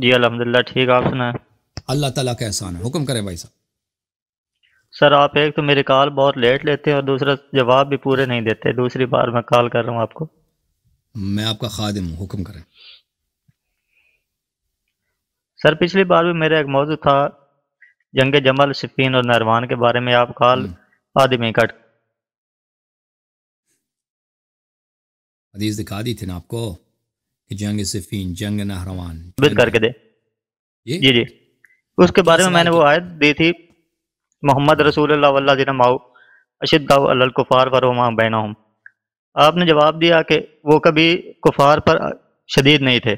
جی الحمدللہ ٹھیک، آپ سنائیں؟ اللہ تعالیٰ کا احسان ہے. حکم کریں بھائی صاحب. سر آپ ایک تو میری کال بہت لیٹ لیتے ہیں اور دوسرا جواب بھی پورے نہیں دیتے. دوسری بار میں کال کر رہا ہوں آپ کو. میں آپ کا خادم ہوں، حکم کریں. سر پچھلی بار بھی میرا ایک موضوع تھا جنگ جمل، صفین اور نہروان کے بارے میں. آپ کال آدھی میں کٹ. حدیث دکھا دی تھی نا آپ کو کہ جنگ صفین، جنگ نہروان کر کے دے. جی جی اس کے بارے میں میں نے وہ آیت دی تھی، محمد رسول اللہ والذین معہ اشداء علی الکفار رحماء بینہم. آپ نے جواب دیا کہ وہ کبھی کفار پر شدید نہیں تھے.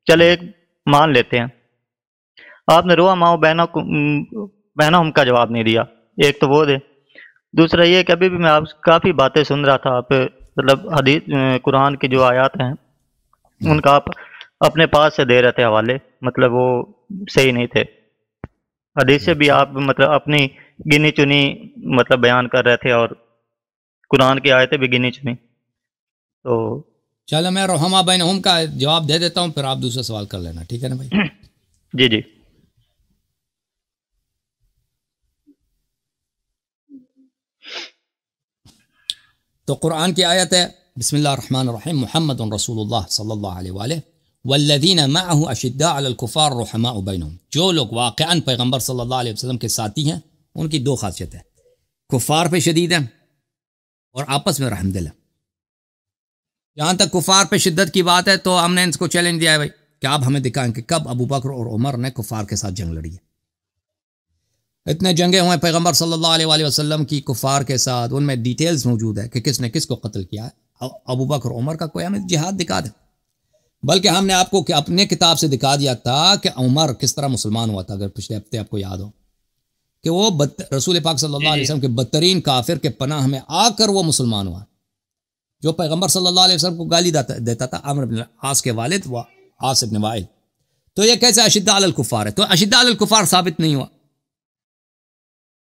چلے ایک مان لیتے ہیں. آپ نے رحماء بینہم کا جواب نہیں دیا. ایک تو وہ دے. دوسرا یہ کہ ابھی بھی میں آپ کافی باتیں سن رہا تھا، آپ مطلب حدیث قرآن کی جو آیات ہیں ان کا آپ اپنے پاس سے دے رہے تھے حوالے، مطلب وہ صحیح نہیں تھے. حدیث سے بھی آپ مطلب اپنی گنی چنی مطلب بیان کر رہے تھے اور قرآن کی آیتیں بھی گنی چنی. تو چلو میں رحماء بینہم کا جواب دے دیتا ہوں، پھر آپ دوسرا سوال کر لینا، ٹھیک ہے نا بھائی؟ جی جی. تو قرآن کی آیت ہے، بسم اللہ الرحمن الرحیم، محمد رسول اللہ صلی اللہ علیہ وآلہ والذین معه اشداء علی الکفار رحماء بینہم. جو لوگ واقعاً پیغمبر صلی اللہ علیہ وسلم کے ساتھی ہیں ان کی دو خاصیت ہے، کفار پہ شدید ہیں اور آپس میں رحم دل ہیں. جہاں تک کفار پہ شدت کی بات ہے تو ہم نے ان کو چیلنج دیا ہے بھائی کہ آپ ہمیں دکھائیں کہ کب ابو بکر اور عمر نے کفار کے ساتھ جنگ لڑی ہے. اتنے جنگیں ہوئے پیغمبر صلی اللہ علیہ وآلہ وسلم کی کفار کے ساتھ، ان میں ڈیٹیلز موجود ہے کہ کس نے کس کو قتل کیا ہے. ابو بکر عمر کا کوئی ہمیں جہاد دکھا دے. بلکہ ہم نے آپ کو کہ اپنے کتاب سے دکھا دیا تھا کہ عمر کس طرح مسلمان ہوا تھا. اگر پچھلے ہفتے آپ کو یاد ہو کہ وہ رسول پاک صلی اللہ علیہ وسلم کے بدترین کافر کے پناہ میں آ کر وہ مسلمان ہوا، جو پیغمبر صلی اللہ علیہ وسلم کو گالی دیتا تھا، عمرو بن العاص کے والد و عاص بن وائل. تو یہ کیسے اشداء علی الکفار ہے؟ تو اشداء علی الکفار ثابت نہیں ہوا،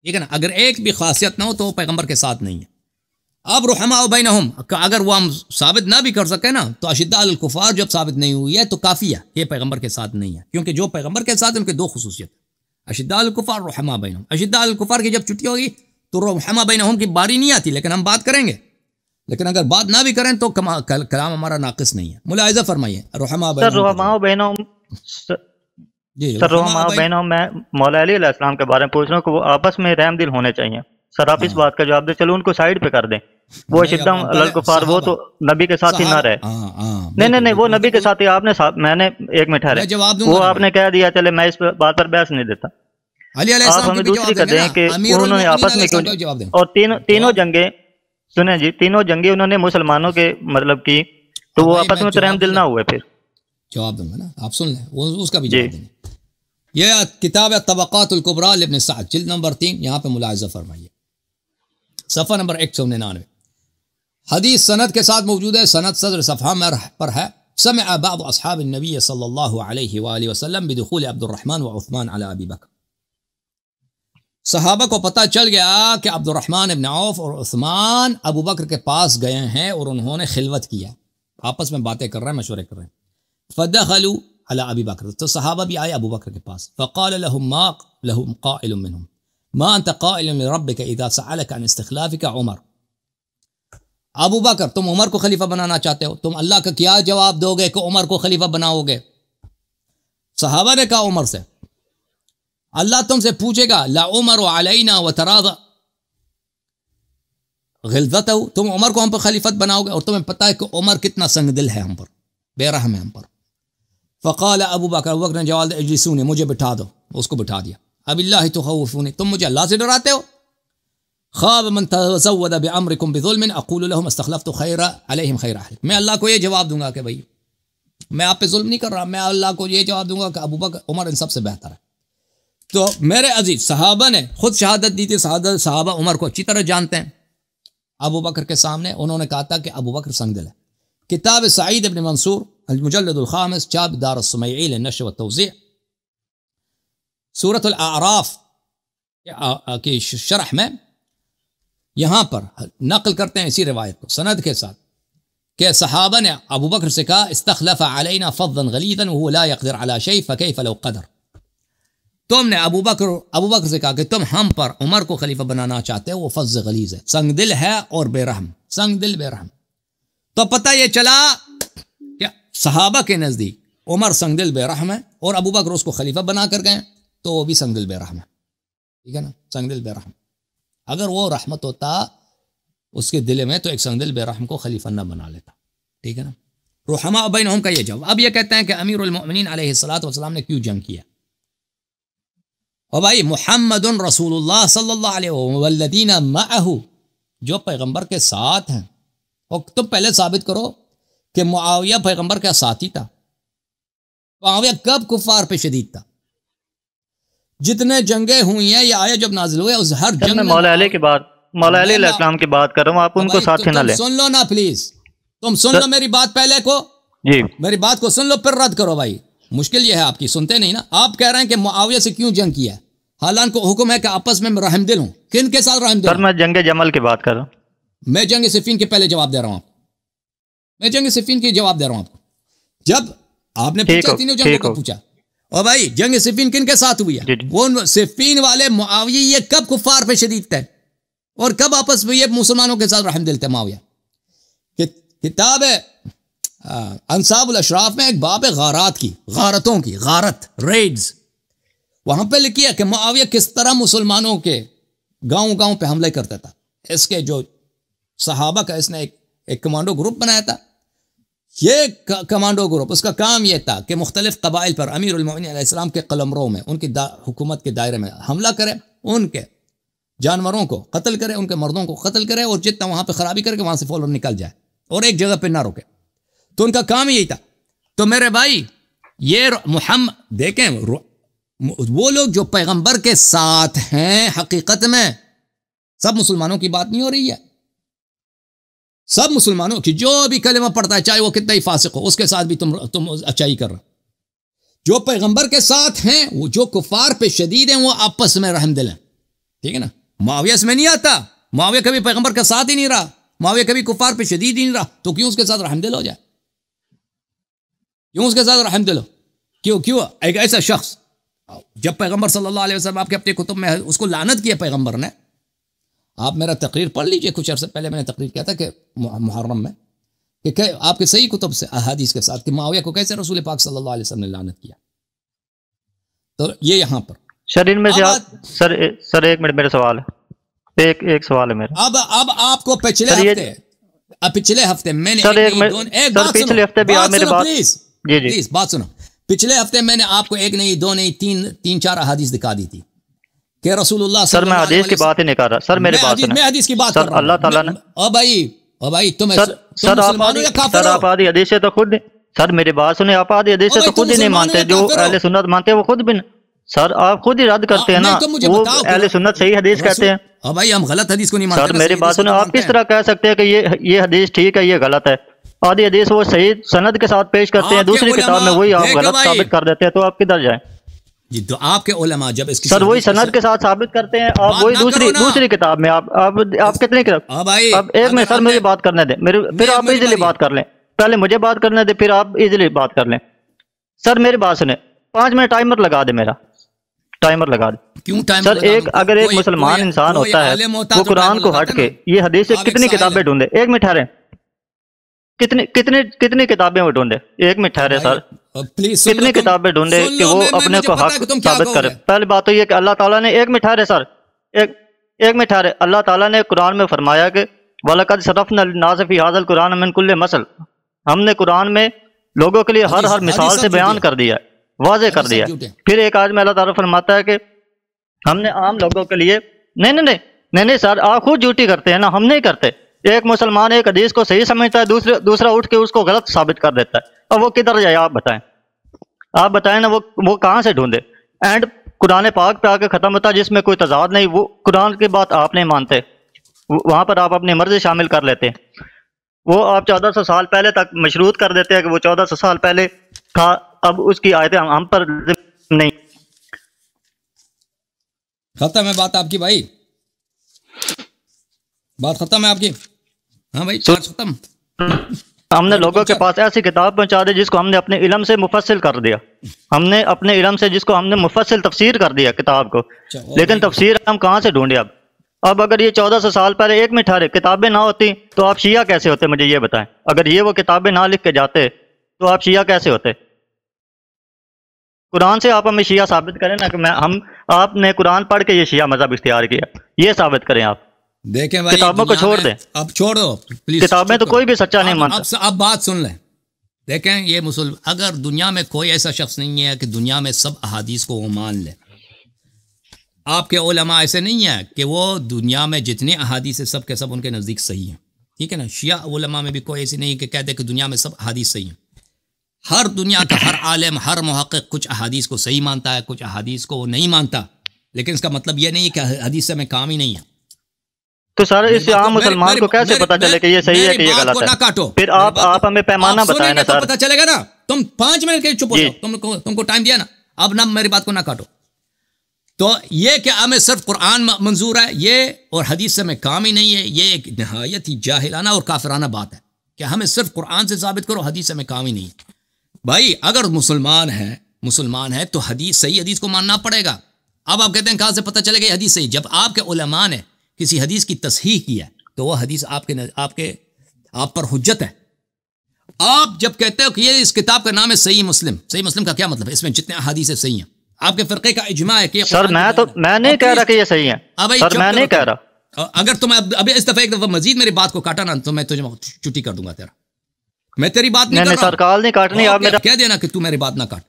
ٹھیک ہے نا؟ اگر ایک بھی خاصیت نہ ہو تو وہ پیغمبر کے ساتھ نہیں ہے. اب رحماء بینہم اگر وہ ہم ثابت نہ بھی کر سکے نا تو اشداء علی الکفار جب ثابت نہیں ہوئی ہے تو کافی ہے، یہ پیغمبر کے ساتھ نہیں ہے. کیونکہ جو پیغمبر کے ساتھ ان کے دو خصوصیت، اشداء علی الکفار رحماء بینہم. اشداء علی الکفار کی جب چھٹی ہوگی تو رحماء بینہم کی باری نہیں آتی، لیکن ہم بات کریں گے. لیکن اگر بات نہ بھی کریں تو کلام ہمارا ناقص نہیں ہے. ملاحظہ فرمائیے رحماء بینہم. سر رحماء بینہم میں مولا علی علیہ السلام کے بارے میں پوچھ رہا ہوں کہ وہ آپس میں رحم دل ہونے چاہیے. سر آپ اس بات کا جواب دیں. چلو ان کو سائیڈ پہ کر دیں. وہ اشداء علی الکفار وہ تو نبی کے ساتھ ہی نہ رہے. نہیں وہ نبی کے ساتھ ہی. آپ نے میں نے ایک منٹ ٹھہرے، وہ آپ نے کہہ دیا. چلے میں اس بات پر بحث نہیں دیتا. آپ ہمیں دوسری کر دیں کہ انہوں نے آپس میں کیوں، اور تینوں جنگیں سنیں جی، تینوں جنگیں انہوں نے مسلمانوں کے مطلب کی تو وہ آپس میں تو رحم دل نہ ہوئے. پھر جواب دوں گا نا، آپ سن لیں اس کا بھی جواب دیں. یہ کتاب طبقات الکبریٰ لابن سعد جلد نمبر 3، یہاں پہ ملاحظہ فرمائیے صفحہ نمبر 199. حدیث سند کے ساتھ موجود ہے، سند صدر صفحہ پر ہے. سمع بعض اصحاب النبی صلی اللہ علیہ وآلہ وسلم بدخول عبد الرحمن و عثمان علی ابی بکر. صحابہ کو پتہ چل گیا کہ عبد الرحمن ابن عوف اور عثمان ابو بکر کے پاس گئے ہیں اور انہوں نے خلوت کیا، آپس میں باتیں کر رہے ہیں، مشورے کر رہے ہیں. فدخلوا علی ابی بکر، تو صحابہ بھی آئے ابو بکر کے پاس. فقال لهم قائل منهم ما انت قائل لربك اذا سألك عن استخلافك عمر. ابو بکر تم عمر کو خلیفہ بنانا چاہتے ہو، تم اللہ کا کیا جواب دو گے کہ عمر کو خلیفہ بناؤ گے؟ صحابہ نے کہا عمر سے، اللہ تم سے پوچھے گا لا عمر علینا وتراضى غلظته، تم عمر کو ہم پر خلیفت بناؤ گے اور تمہیں پتہ ہے کہ عمر کتنا سنگ دل ہے ہم پر، بے رحم ہے ہم پر. فقال ابو بکر نے جواب دیا اجلسونی، مجھے بٹھا دو. اس کو بٹھا دیا. اب اللہ تخوفونی، تم مجھے اللہ سے ڈراتے ہو. خواب من تزود بعمرکم بظلم اقول لهم استخلفت خیر علیہم خیر اہلک. میں اللہ کو یہ جواب دوں گا کہ بھائی میں آپ پہ ظلم نہیں کر رہا، میں اللہ کو یہ جواب دوں گا کہ ابو بکر عمر ان سب سے بہتر ہے. تو میرے عزیز صحابہ نے خود شہادت دی تھی، صحابہ عمر کو اچھی طرح جانتے ہیں. ابو بکر کے سامنے انہوں نے کہا تھا کہ ابو بکر سنگ دل ہے. کتاب سعید ابن منصور المجلد الخامس چاپ دار السمیعی للنشر والتوزیع، سورۃ الاعراف کی شرح میں یہاں پر نقل کرتے ہیں اسی روایت کو سند کے ساتھ کہ صحابہ نے ابو بکر سے کہا استخلف علینا فظا غلیظا وهو لا يقدر على شيء فكيف لو قدر. تم نے ابو بکر سے کہا کہ تم ہم پر عمر کو خلیفہ بنانا چاہتے ہو، وہ فظ غلیظ ہے، سنگ دل ہے اور بے رحم، سنگ دل بے رحم. تو پتہ یہ چلا کہ صحابہ کے نزدیک عمر سنگ دل بے رحم ہے اور ابو بکر اس کو خلیفہ بنا کر گئے تو وہ بھی سنگ دل بے رحم ہے. ٹھیک ہے نا، سنگ دل بے رحم. اگر وہ رحمت ہوتا اس کے دل میں تو ایک سنگ دل بے رحم کو خلیفہ نہ بنا لیتا. ٹھیک ہے نا. رحماء بینہم کا یہ جواب. اب یہ کہتے ہیں کہ امیر المؤمنین علیہ الصلوۃ والسلام نے کیوں جنگ کیا؟ اور بھائی محمد رسول اللہ صلی اللہ علیہ والذین معہ، جو پیغمبر کے ساتھ ہیں. اور تم پہلے ثابت کرو کہ معاویہ پیغمبر کا ساتھی تھا. معاویہ کب کفار پہ شدید تھا؟ جتنے جنگیں ہوئی ہیں یہ آیت جب نازل ہوئے اس ہر جنگ میں مولا علی کی بات، مولا علیہ السلام کی بات کر رہا ہوں، آپ ان کو ساتھ نہ لیں. سن لو نا پلیز، تم سن لو میری بات پہلے کو، جی میری بات کو سن لو پھر رد کرو. بھائی مشکل یہ ہے آپ کی، سنتے نہیں نا. آپ کہہ رہے ہیں کہ معاویہ سے کیوں جنگ کیا ہے، حالانکہ حکم ہے کہ آپس میں رحم دل ہوں. کن کے ساتھ رحم دل؟ سر میں جنگ جمل کی بات کر رہا ہوں. میں جنگ صفین کے پہلے جواب دے رہا ہوں آپ کو. میں جنگ صفین کی جواب دے رہا ہوں آپ کو. جب آپ نے پوچھا تینوں جنگوں کو پوچھا، اور بھائی جنگ صفین کن کے ساتھ ہوئی ہے؟ وہ صفین والے معاویہ یہ کب کفار پہ شدید تھے اور کب آپس میں یہ مسلمانوں کے ساتھ رحم دل تھے معاویہ؟ کتاب انصاب الاشراف میں ایک باب غارات کی، غارتوں کی، غارت ریڈز، وہاں پہ لکھی ہے کہ معاویہ کس طرح مسلمانوں کے گاؤں پہ حملے کرتا تھا. اس کے جو صحابہ کا اس نے ایک کمانڈو گروپ بنایا تھا. یہ کمانڈو گروپ اس کا کام یہ تھا کہ مختلف قبائل پر امیر المؤمنین علیہ السلام کے قلمرو میں، ان کی حکومت کے دائرے میں حملہ کرے، ان کے جانوروں کو قتل کرے، ان کے مردوں کو قتل کرے، اور جتنا وہاں پہ خرابی کر کے وہاں سے فوراً نکل جائے اور ایک جگہ پہ نہ روکے. تو ان کا کام یہی تھا. تو میرے بھائی یہ محمد دیکھیں، وہ لوگ جو پیغمبر کے ساتھ ہیں حقیقت میں سب مسلمانوں کی بات نہیں ہو رہی ہے. سب مسلمانوں کی، جو بھی کلمہ پڑھتا ہے چاہے وہ کتنا ہی فاسق ہو، اس کے ساتھ بھی تم اچائی کر رہے. جو پیغمبر کے ساتھ ہیں، وہ جو کفار پہ شدید ہیں، وہ آپس میں رحم دل ہیں. ٹھیک ہے نا. معاویہ اس میں نہیں آتا. معاویہ کبھی پیغمبر کا ساتھ ہی نہیں رہا، معاویہ کبھی کفار پہ شدید ہی نہیں رہا. تو کیوں اس کے ساتھ رحم دل ہو جائے؟ کیوں اس کے ساتھ رحم دل ہو؟ کیوں ایک ایسا شخص، جب پیغمبر صلی اللہ علیہ وسلم آپ کے اپنے کتب میں اس کو لعنت کیا پیغمبر نے. آپ میرا تقریر پڑھ لیجئے، کچھ عرصے پہلے میں نے تقریر کیا تھا کہ محرم میں کہ آپ کے صحیح کتب سے احادیث کے ساتھ کہ معاویہ کو کیسے رسول پاک صلی اللہ علیہ وسلم نے لعنت کیا. تو یہ یہاں پر سر ان میں سے سر ایک منٹ میرا سوال ہے، ایک سوال ہے میرا. اب آپ کو پچھلے ہفتے میں نے پچھلے ہفتے بھی آپ میرے بات پلیز بات سنو. پچھلے ہفتے میں نے آپ کو ایک نہیں، دو نہیں، تین چار احادیث دکھا دی تھی کہ رسول اللہ سر میں حدیث کی بات ہی نہیں کر رہا. سر میری بات میں حدیث کی بات کر رہا ہوں. اللہ تعالیٰ نے بھائی تم سر آپ آدھی حدیث سے تو خود، سر میری بات سنیں، آپ آدھی حدیث سے تو خود ہی نہیں مانتے، جو اہل سنت مانتے ہیں وہ خود بھی. سر آپ خود ہی رد کرتے ہیں نا، وہ اہل سنت صحیح حدیث کہتے ہیں. بھائی ہم غلط حدیث کو نہیں مانتے. سر میری بات سنیں، آپ کس طرح کہہ سکتے ہیں کہ یہ حدیث ٹھیک ہے یہ غلط ہے؟ آدھی حدیث وہ صحیح سند کے ساتھ پیش کرتے ہیں، دوسری کتاب میں وہی آپ غلط ثابت کر دیتے ہیں، تو آپ کدھر جائیں؟ جی تو آپ کے علماء جب اس کی سر وہی سند کے ساتھ ثابت کرتے ہیں، آپ وہی دوسری کتاب میں آپ کتنی کتاب. اب ایک میں سر مجھے بات کرنے دیں، پھر آپ ایزیلی بات کر لیں. پہلے مجھے بات کرنے دیں، پھر آپ ایزیلی بات کر لیں. سر میری بات سنیں، 5 منٹ ٹائمر لگا دے، میرا ٹائمر لگا دے. کیوں ٹائمر؟ سر اگر ایک مسلمان انسان ہوتا ہے وہ قرآن کو ہٹ کے یہ حدیث سے کتنی کتابیں ڈھونڈے. ایک منٹ ٹھہرے، کتنی کتابیں وہ ڈھونڈے؟ ایک منٹ ٹھہرے سر، کتنی کتابیں ڈھونڈے کہ وہ اپنے کو حق ثابت کرے؟ پہلی بات تو یہ کہ اللہ تعالیٰ نے، ایک منٹ ٹھہرے سر، ایک منٹ ٹھہرے، اللہ تعالیٰ نے قرآن میں فرمایا کہ وَلَقَدْ صَرَفْنَا لِلنَّاسِ فِي هَذَا الْقُرْآنَ مِنْ كُلِّ مَثَلٍ، ہم نے قرآن میں لوگوں کے لیے ہر مثال سے بیان کر دیا ہے، واضح کر دیا ہے. پھر ایک آج میں اللہ تعالیٰ فرماتا ہے کہ ہم نے عام لوگوں کے لیے، نہیں سر آپ خود جھوٹی کرتے ہیں نا، ہم نہیں کرتے. ایک مسلمان ایک حدیث کو صحیح سمجھتا ہے، دوسرا اٹھ کے اس کو غلط ثابت کر دیتا ہے، اور وہ کدھر جائے؟ آپ بتائیں نا، وہ کہاں سے ڈھونڈے؟ اینڈ قرآن پاک پہ آ کے ختم ہوتا ہے جس میں کوئی تضاد نہیں. وہ قرآن کی بات آپ نہیں مانتے، وہاں پر آپ اپنی مرضی شامل کر لیتے ہیں. وہ آپ 1400 سال پہلے تک مشروط کر دیتے ہیں کہ وہ 1400 سال پہلے تھا، اب اس کی آیتیں ہم پر نہیں. ختم ہے بات آپ کی بھائی، بات ختم ہے آپ کی. ہاں بھائی ختم. ہم نے لوگوں کے پاس ایسی کتاب پہنچا دی جس کو ہم نے اپنے علم سے مفصل کر دیا، ہم نے اپنے علم سے جس کو ہم نے مفصل تفسیر کر دیا کتاب کو، لیکن تفسیر ہم کہاں سے ڈھونڈے؟ اب اگر یہ 1400 سال پہلے ایک میں ٹھہرے کتابیں نہ ہوتی تو آپ شیعہ کیسے ہوتے؟ مجھے یہ بتائیں، اگر یہ وہ کتابیں نہ لکھ کے جاتے تو آپ شیعہ کیسے ہوتے؟ قرآن سے آپ ہمیں شیعہ ثابت کریں نا کہ آپ نے قرآن پڑھ کے یہ شیعہ مذہب اختیار کیا، یہ ثابت کریں آپ۔ دیکھیں بھائی، کتابوں کو چھوڑ دیں، اب چھوڑ دو پلیز، کتابیں تو کوئی بھی سچا نہیں مانتا۔ اب بات سن لیں، دیکھیں یہ اگر دنیا میں کوئی ایسا شخص نہیں ہے کہ دنیا میں سب احادیث کو وہ مان لے، آپ کے علماء ایسے نہیں ہیں کہ وہ دنیا میں جتنے احادیث ہیں سب کے سب ان کے نزدیک صحیح ہیں، ٹھیک ہے نا؟ شیعہ علماء میں بھی کوئی ایسی نہیں کہ کہتے کہ دنیا میں سب احادیث صحیح ہیں۔ ہر دنیا کا ہر عالم، ہر محقق کچھ احادیث کو صحیح مانتا ہے، کچھ احادیث کو وہ نہیں مانتا، لیکن اس کا مطلب یہ نہیں ہے کہ حدیث سے میں کام ہی نہیں ہے۔ تو سارے اس عام مسلمان کو کیسے پتہ چلے کہ یہ صحیح ہے کہ یہ غلط ہے؟ پھر آپ ہمیں پیمانہ بتائیں نا سر۔ پتہ چلے گا نا، تم 5 منٹ کے چپ ہو جاؤ، تم کو ٹائم دیا نا، اب نہ میری بات کو نہ کاٹو۔ تو یہ کہ ہمیں صرف قرآن منظور ہے یہ اور حدیث سے میں کام ہی نہیں ہے، یہ ایک نہایت ہی جاہلانہ اور کافرانہ بات ہے کہ ہمیں صرف قرآن سے ثابت کرو، حدیث سے میں کام ہی نہیں ہے۔ بھائی اگر مسلمان ہے تو صحیح حدیث کو ماننا پڑے گا۔ اب آپ کہتے ہیں کہاں سے پتہ چلے گا یہ حدیث صحیح؟ جب آپ کے علماء نے کسی حدیث کی تصحیح کی ہے تو وہ حدیث آپ پر حجت ہے۔ آپ جب کہتے ہو کہ یہ اس کتاب کا نام ہے صحیح مسلم کا کیا مطلب ہے؟ اس میں جتنے احادیث صحیح ہیں، آپ کے فرقے کا اجماع ہے کہ سر میں نہیں کہہ رہا کہ یہ صحیح ہے، سر میں نہیں کہہ رہا۔ اگر تم ابھی اس دفعہ ایک دفعہ مزید میری بات کو کاٹا نا تو میں تجھے چھٹی کر دوں گا تیرا، میں تیری بات نہیں کر رہا ہوں۔ سرکال نہیں کاٹنی، آپ میرا کہہ دینا کہ تو میری بات نہ کاٹ۔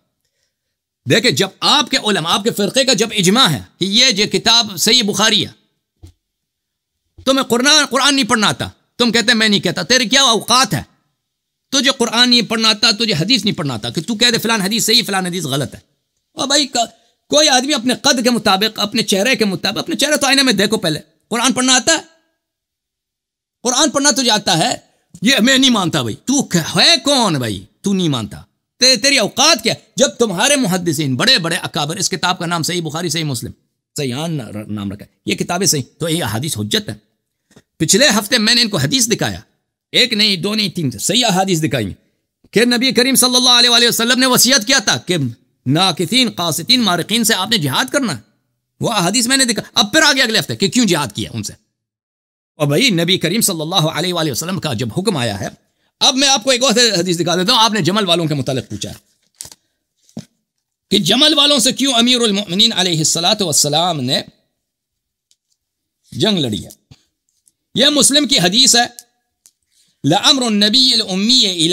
دیکھیں جب آپ کے علماء، آپ کے فرقے کا جب اجماع ہے کہ یہ جو کتاب صحیح بخاری ہے، تمہیں قرآن نہیں پڑھنا آتا، تم کہتے ہیں میں نہیں کہتا، تیری کیا اوقات ہے؟ تجھے قرآن نہیں پڑھنا آتا، تجھے حدیث نہیں پڑھنا آتا کہ تو کہہ دے فلان حدیث صحیح فلان حدیث غلط ہے۔ اور بھائی کوئی آدمی اپنے قد کے مطابق، اپنے چہرے کے مطابق، اپنے چہرے تو آئینے میں دیکھو پہلے، قرآن پڑھنا آتا ہے؟ قرآن پڑھنا تجھے آتا ہے؟ یہ میں نہیں مانتا بھائی، تو ہے کون بھائی؟ تو نہیں مانتا، تیری اوقات کیا؟ جب تمہارے محدثین بڑے بڑے اکابر اس کتاب کا نام صحیح بخاری صحیح مسلم صحیحان نام رکھا ہے، یہ کتابیں صحیح، تو یہ احادیث حجت ہے۔ پچھلے ہفتے میں نے ان کو حدیث دکھایا، ایک نہیں دو نہیں تین صحیح احادیث دکھائی کہ نبی کریم صلی اللہ علیہ وسلم نے وصیت کیا تھا کہ ناقصین قاسطین مارقین سے آپ نے جہاد کرنا ہے، وہ احادیث میں نے دکھا۔ اب پھر آگے اگلے ہفتے کہ کیوں جہاد کیا ان سے، اور بھائی نبی کریم صلی اللہ علیہ وآلہ وسلم کا جب حکم آیا ہے۔ اب میں آپ کو ایک اور حدیث دکھا دیتا ہوں، آپ نے جمل والوں کے متعلق پوچھا ہے کہ جمل والوں سے کیوں امیر المؤمنین علیہ الصلوۃ والسلام نے جنگ لڑی ہے۔ یہ مسلم کی حدیث ہے، لأمر النبی الأمی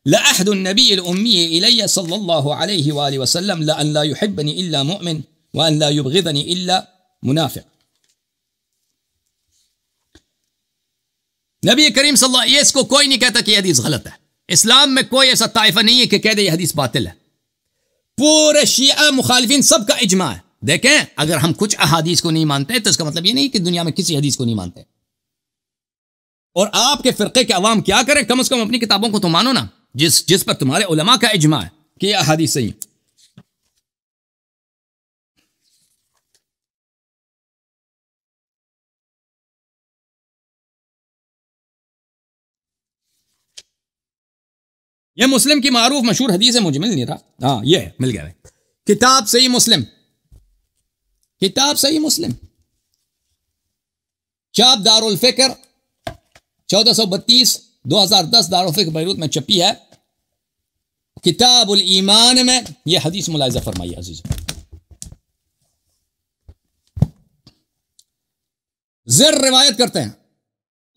لأحد النبی الأمی إلی صلی اللہ علیہ وآلہ وسلم لأن لا يحبنی الا مؤمن وأن لا يبغضنی الا منافق۔ نبی کریم صلی اللہ علیہ وسلم، اس کو کوئی نہیں کہتا کہ یہ حدیث غلط ہے، اسلام میں کوئی ایسا طائفہ نہیں ہے کہ کہہ دے یہ حدیث باطل ہے، پورے شیعہ مخالفین سب کا اجماع ہے۔ دیکھیں اگر ہم کچھ احادیث کو نہیں مانتے تو اس کا مطلب یہ نہیں کہ دنیا میں کسی حدیث کو نہیں مانتے۔ اور آپ کے فرقے کے عوام کیا کریں؟ کم از کم اپنی کتابوں کو تو مانو نا، جس پر تمہارے علماء کا اجماع ہے کہ یہ احادیث صحیح ہیں۔ یہ مسلم کی معروف مشہور حدیث ہے، مجھے مل نہیں رہا، ہاں یہ مل گیا ہے، کتاب صحیح مسلم، کتاب صحیح مسلم، چاپ دار الفکر 1432 2010 دار الفکر بیروت میں چھپی ہے، کتاب الایمان میں یہ حدیث ملاحظہ فرمائیے عزیز۔ زر روایت کرتے ہیں،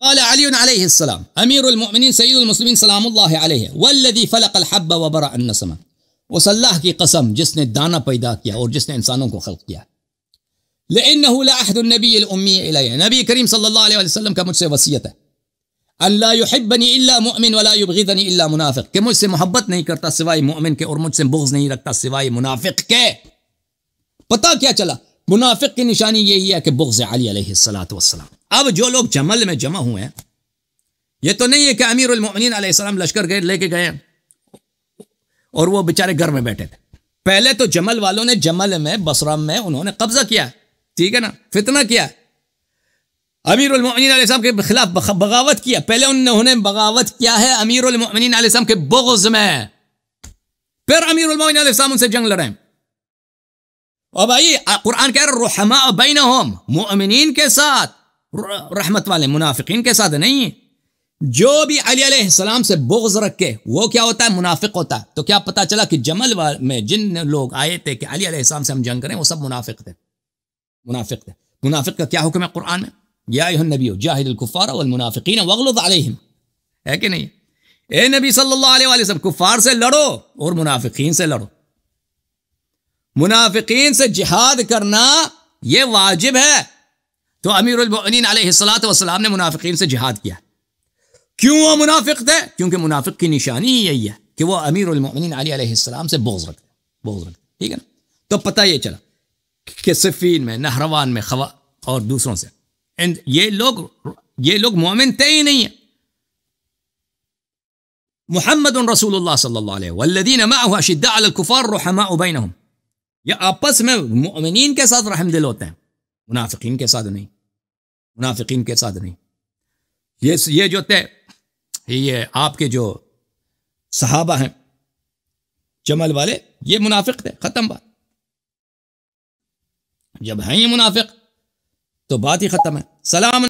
قال علی علیہ السلام امیر المؤمنین سید المسلمین سلام اللہ علیہ والذی فلق الحب وبرأ النسمہ، اس اللہ کی قسم جس نے دانہ پیدا کیا اور جس نے انسانوں کو خلق کیا، لأنه لعهد النبی الامی الی، نبی کریم صلی اللہ علیہ وسلم کا مجھ سے وصیت ہے، ان لا يحبنی الا مؤمن ولا یبغضنی الا منافق، کہ مجھ سے محبت نہیں کرتا سوائے مومن کے اور مجھ سے بغض نہیں رکھتا سوائے منافق کے۔ پتہ کیا چلا؟ منافق کی نشانی یہی ہے کہ بغض علی علیہ السلام۔ اب جو لوگ جمل میں جمع ہوئے ہیں، یہ تو نہیں ہے کہ امیر المؤمنین علیہ السلام لشکر گئے لے کے گئے اور وہ بیچارے گھر میں بیٹھے تھے، پہلے تو جمل والوں نے جمل میں بصرہ میں انہوں نے قبضہ کیا، ٹھیک ہے نا، فتنہ کیا۔ امیر المؤمنین علیہ السلام کے خلاف بغاوت کیا. پہلے انہوں نے بغاوت کیا ہے امیر المؤمنین علیہ السلام کے بغض میں, پھر امیر المؤمنین علیہ السلام ان سے جنگ لڑیں. اور بھائی قرآن کہہ رہا رحماء بینہم, مؤمنین کے ساتھ رحمت والے, منافقین کے ساتھ نہیں. جو بھی علی علیہ السلام سے بغض رکھے وہ کیا ہوتا ہے, منافق ہوتا ہے. تو کیا پتا چلا کہ جمل میں جن لوگ آئے تھے کہ علی علیہ السلام سے ہم جنگ کریں, وہ سب منافق تھے. منافق تھے. منافق کا کیا حکم ہے قرآن میں, یا ایھا النبی جاہد الکفار والمنافقین واغلظ علیہم, ہے کہ نہیں؟ اے نبی صلی اللہ علیہ وسلم کفار سے لڑو اور منافقین سے لڑو. منافقین سے جہاد کرنا یہ واجب ہے. تو امیر المؤمنین علیہ الصلوۃ والسلام نے منافقین سے جہاد کیا. کیوں وہ منافق تھے؟ کیونکہ منافق کی نشانی ہی یہی ہے کہ وہ امیر المؤمنین علی علیہ السلام سے بغض رکھتے. ٹھیک ہے نا. تو پتہ یہ چلا کہ صفین میں, نہروان میں, اور دوسروں سے یہ لوگ مومن تھے ہی نہیں ہیں. محمد رسول اللہ صلی اللہ علیہ والذین معه اشداء علی الکفار رحماء بینہم, یہ آپس میں مؤمنین کے ساتھ رحم دل ہوتے ہیں, منافقین کے ساتھ نہیں. یہ جو تھے, یہ آپ کے جو صحابہ ہیں جمل والے, یہ منافق تھے, ختم بات. جب ہیں یہ منافق تو بات ہی ختم ہے. سلام.